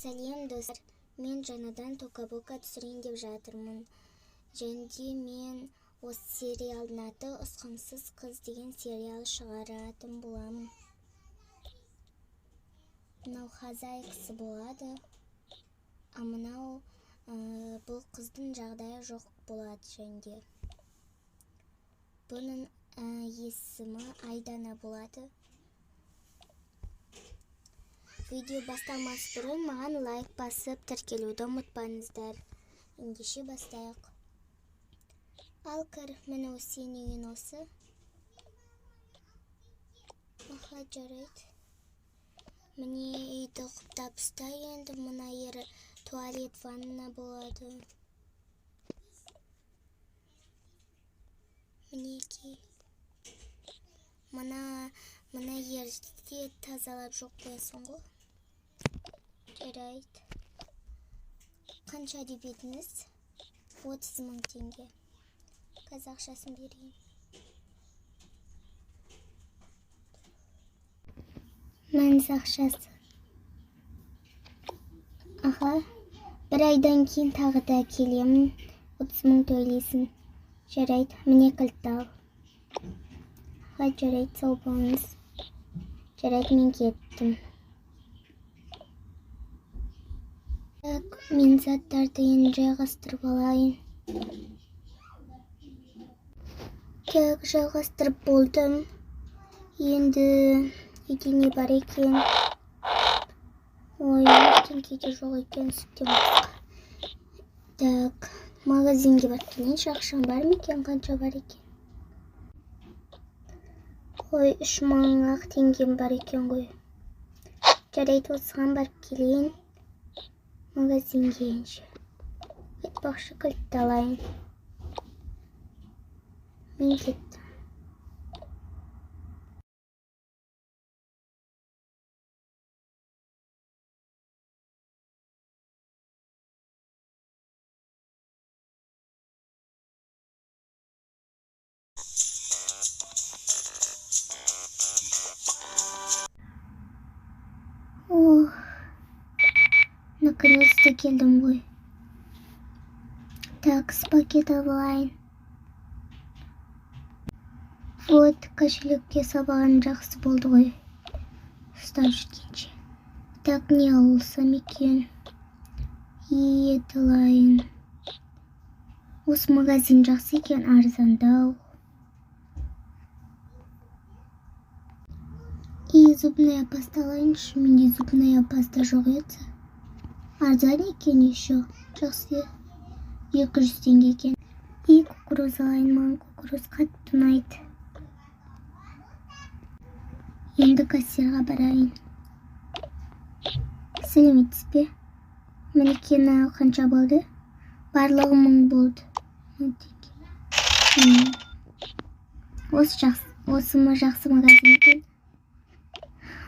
Сәлем достар, мен жаңадан тока-бока түсірейін деп жатырмын. Және мен осы сериалдың аты «Ұсқынсыз қыз» деген сериал шығаратын боламын. Мынау хозяйкасы болады, а мынау бұл қыздың жағдайы жоқ болады және. Бұның есімі Айдана болады. Видео басталмас бұрын маған лайк басып тіркелуді ұмытпаңыздар. Ендеше бастайық. Ал кір, міне сенің үйің осы. Аха, жарайды. Міне үйді құптап ұста, енді мына ері туалет, ванна болады. Мінеки. Мына ерде тазалап жоқ қоясың ғой. Жарайды. Қанша деп едіңіз? 30.000 теңге. Қазақшасын берейін. Мәніз ақшасы. Аха, бір айдан кейін тағы да келемін. 30.000 төлейсің. Жарайды, міне кілтті ал. Аха, жарайды, сау болыңыз. Жарайды, мен кеттім. Так, мен заттарды енді жайғастырып алайын. Так, жайғастырып болдым. Енді үйде не бар екен? Ой, ештеңе жоқ екен, сүттен басқа. Так, магазинге барып келейінші, ақшам бар ма екен, қанша бар екен? Ой, 3.000 теңгем бар екен ғой. Жарайды, осыған барып келейін. Магазинге енші. Айтпақшы кілтті алайын. Мен кеттім. Наконец-то келдім ғой. Так, пакет алайын. Вот, кошелекке сабаған жақсы болды ғой. Ұстап жүргенше. Так, не алсам екен? Ет алайын. Осы магазин жақсы екен, арзандау. И зубная паста алайыншы. Менде зубная паста жоқ еді. Арзан екен еще. Жақсы. 200 теңге екен. И кукуруз алайын, маған кукуруз қатты ұнайды. Енді кассирға барайын. Сәлеметсіз бе? Мінекені қанша болды? Барлығы 1000 болды. Осы жақсы магазин екен.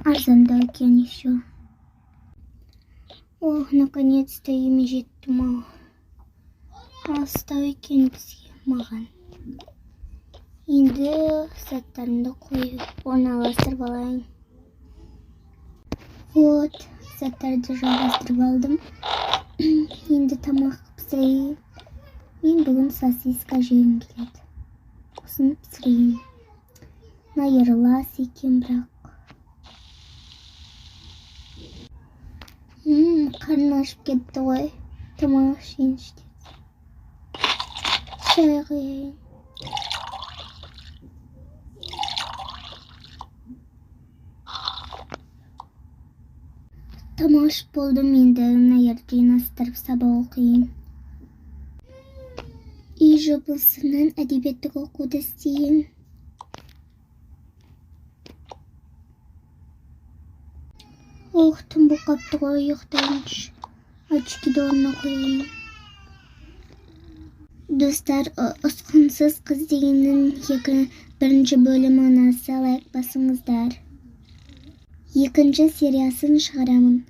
Арзандау екен еще. Ох, наконец-то үйіме жеттім ау. Алыстау екен бізге маған. Енді заттарымды қойып, орналастырып алайын. Вот, заттарды жайғастырып алдым. Енді тамақ пісірейін. Мен бүгін сосиска жегім келеді. Осыны пісірейін. Найырлас екен бірақ. Қарны ашып кетті ғой. Тамақ ішейінші деп. Шай қояйын. Тамақ ішіп болдым, енді мына жерде жинастырып сабақ оқиын. Үй жобасынан әдебиеттік оқуды істейін. Ох, түн болып қапты ғой, ұйықтайыншы. Очкиді орнына қояйын. Достар, ұсқынсыз қыз дегеннің 1-ші бөлімі ұнаса лайк басыңыздар. 2-ші сериясын шығарамын.